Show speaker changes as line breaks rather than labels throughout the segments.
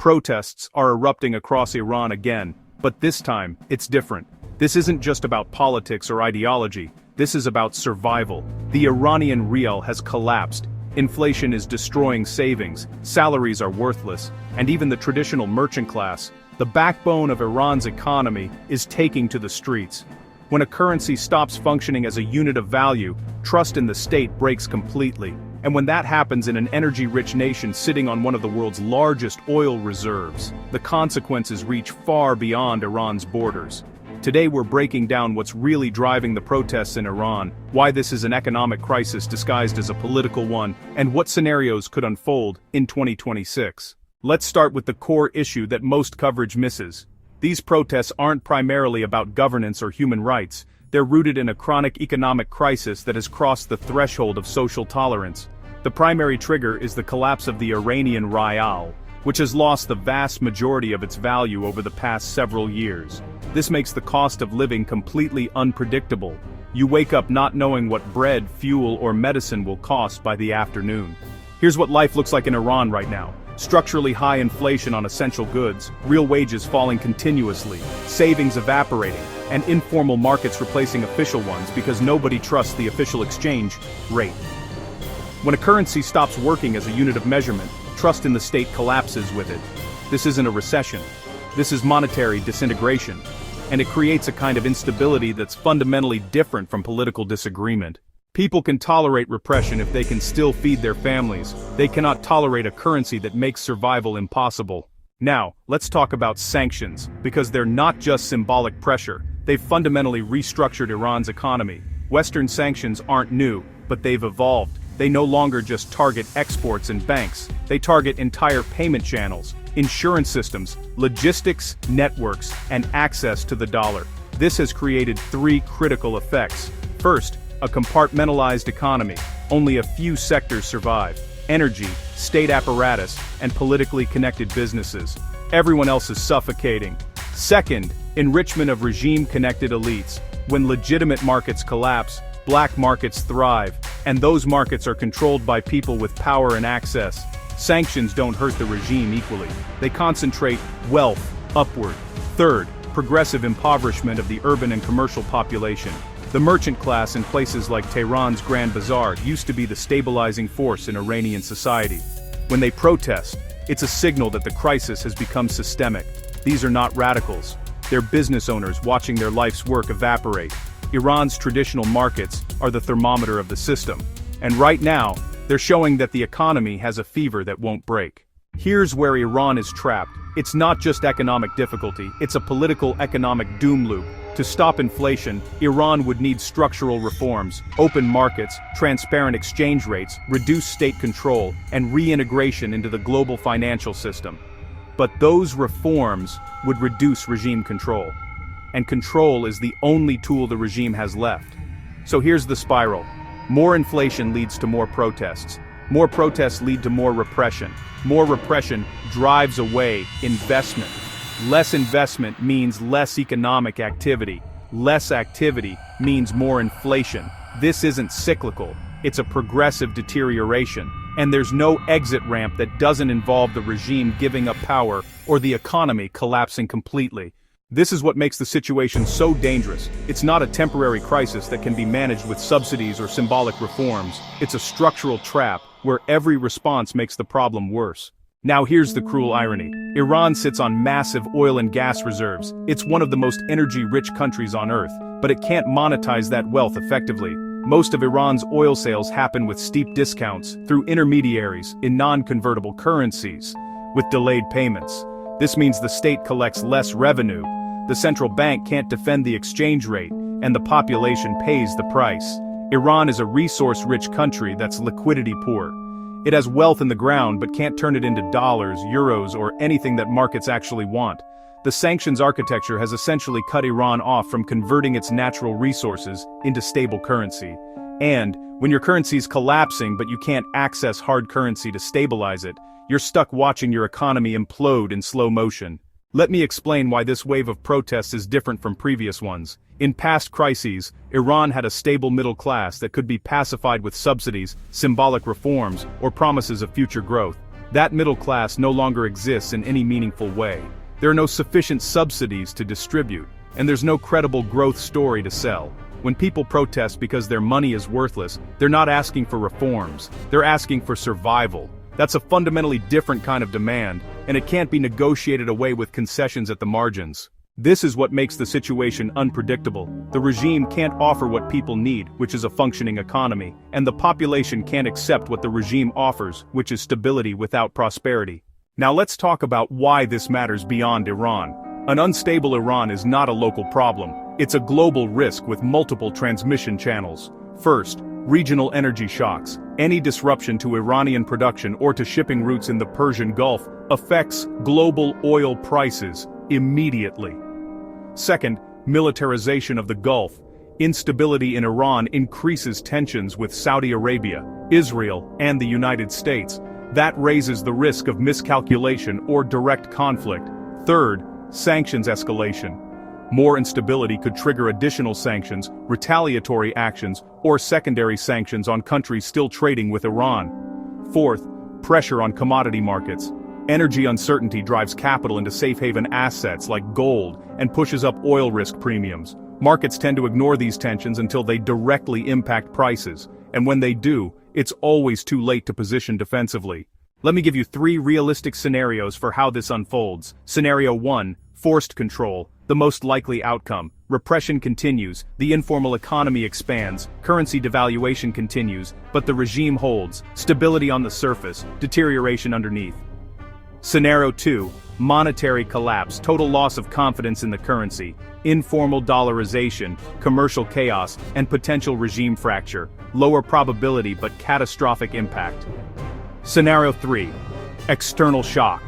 Protests are erupting across Iran again, but this time, it's different. This isn't just about politics or ideology, this is about survival. The Iranian rial has collapsed, inflation is destroying savings, salaries are worthless, and even the traditional merchant class, the backbone of Iran's economy, is taking to the streets. When a currency stops functioning as a unit of value, trust in the state breaks completely. And when that happens in an energy-rich nation sitting on one of the world's largest oil reserves, the consequences reach far beyond Iran's borders. Today we're breaking down what's really driving the protests in Iran, why this is an economic crisis disguised as a political one, and what scenarios could unfold in 2026. Let's start with the core issue that most coverage misses. These protests aren't primarily about governance or human rights, they're rooted in a chronic economic crisis that has crossed the threshold of social tolerance. The primary trigger is the collapse of the Iranian rial, which has lost the vast majority of its value over the past several years. This makes the cost of living completely unpredictable. You wake up not knowing what bread, fuel, or medicine will cost by the afternoon. Here's what life looks like in Iran right now. Structurally high inflation on essential goods, real wages falling continuously, savings evaporating, and informal markets replacing official ones because nobody trusts the official exchange rate. When a currency stops working as a unit of measurement, trust in the state collapses with it. This isn't a recession. This is monetary disintegration. And it creates a kind of instability that's fundamentally different from political disagreement. People can tolerate repression if they can still feed their families. They cannot tolerate a currency that makes survival impossible. Now, let's talk about sanctions, because they're not just symbolic pressure. They've fundamentally restructured Iran's economy. Western sanctions aren't new, but they've evolved. They no longer just target exports and banks. They target entire payment channels, insurance systems, logistics, networks, and access to the dollar. This has created three critical effects. First, a compartmentalized economy. Only a few sectors survive: energy, state apparatus, and politically connected businesses. Everyone else is suffocating. Second, enrichment of regime-connected elites. When legitimate markets collapse, black markets thrive, and those markets are controlled by people with power and access. Sanctions don't hurt the regime equally. They concentrate wealth upward. Third, progressive impoverishment of the urban and commercial population. The merchant class in places like Tehran's Grand Bazaar used to be the stabilizing force in Iranian society. When they protest, it's a signal that the crisis has become systemic. These are not radicals. They're business owners watching their life's work evaporate. Iran's traditional markets are the thermometer of the system. And right now, they're showing that the economy has a fever that won't break. Here's where Iran is trapped. It's not just economic difficulty, it's a political economic doom loop. To stop inflation, Iran would need structural reforms, open markets, transparent exchange rates, reduced state control, and reintegration into the global financial system. But those reforms would reduce regime control. And control is the only tool the regime has left. So here's the spiral. More inflation leads to more protests. More protests lead to more repression. More repression drives away investment. Less investment means less economic activity. Less activity means more inflation. This isn't cyclical, it's a progressive deterioration. And there's no exit ramp that doesn't involve the regime giving up power or the economy collapsing completely. This is what makes the situation so dangerous. It's not a temporary crisis that can be managed with subsidies or symbolic reforms. It's a structural trap where every response makes the problem worse. Now here's the cruel irony. Iran sits on massive oil and gas reserves. It's one of the most energy-rich countries on Earth, but it can't monetize that wealth effectively. Most of Iran's oil sales happen with steep discounts, through intermediaries, in non-convertible currencies, with delayed payments. This means the state collects less revenue, the central bank can't defend the exchange rate, and the population pays the price. Iran is a resource-rich country that's liquidity poor. It has wealth in the ground but can't turn it into dollars, euros, or anything that markets actually want. The sanctions architecture has essentially cut Iran off from converting its natural resources into stable currency. And, when your currency is collapsing but you can't access hard currency to stabilize it, you're stuck watching your economy implode in slow motion. Let me explain why this wave of protests is different from previous ones. In past crises, Iran had a stable middle class that could be pacified with subsidies, symbolic reforms, or promises of future growth. That middle class no longer exists in any meaningful way. There are no sufficient subsidies to distribute, and there's no credible growth story to sell. When people protest because their money is worthless, they're not asking for reforms, they're asking for survival. That's a fundamentally different kind of demand, and it can't be negotiated away with concessions at the margins. This is what makes the situation unpredictable. The regime can't offer what people need, which is a functioning economy, and the population can't accept what the regime offers, which is stability without prosperity. Now let's talk about why this matters beyond Iran. An unstable Iran is not a local problem. It's a global risk with multiple transmission channels. First, regional energy shocks. Any disruption to Iranian production or to shipping routes in the Persian Gulf affects global oil prices immediately. Second, militarization of the Gulf. Instability in Iran increases tensions with Saudi Arabia, Israel, and the United States. That raises the risk of miscalculation or direct conflict. Third, sanctions escalation. More instability could trigger additional sanctions, retaliatory actions, or secondary sanctions on countries still trading with Iran. Fourth, pressure on commodity markets. Energy uncertainty drives capital into safe haven assets like gold and pushes up oil risk premiums. Markets tend to ignore these tensions until they directly impact prices, and when they do, it's always too late to position defensively. Let me give you 3 realistic scenarios for how this unfolds. Scenario 1, forced control. The most likely outcome. Repression continues, the informal economy expands, currency devaluation continues, but the regime holds, stability on the surface, deterioration underneath. Scenario 2, monetary collapse, total loss of confidence in the currency, informal dollarization, commercial chaos, and potential regime fracture, lower probability but catastrophic impact. Scenario 3, external shock.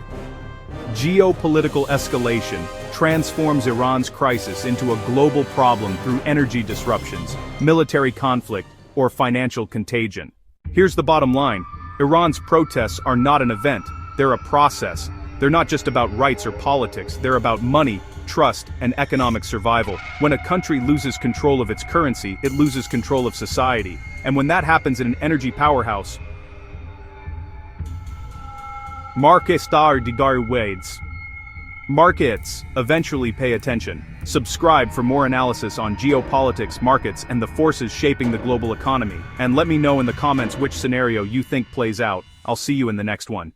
Geopolitical escalation transforms Iran's crisis into a global problem through energy disruptions, military conflict, or financial contagion. Here's the bottom line. Iran's protests are not an event, they're a process. They're not just about rights or politics, they're about money, trust, and economic survival. When a country loses control of its currency, it loses control of society. And when that happens in an energy powerhouse, markets eventually pay attention. Subscribe for more analysis on geopolitics, markets, and the forces shaping the global economy. And let me know in the comments which scenario you think plays out. I'll see you in the next one.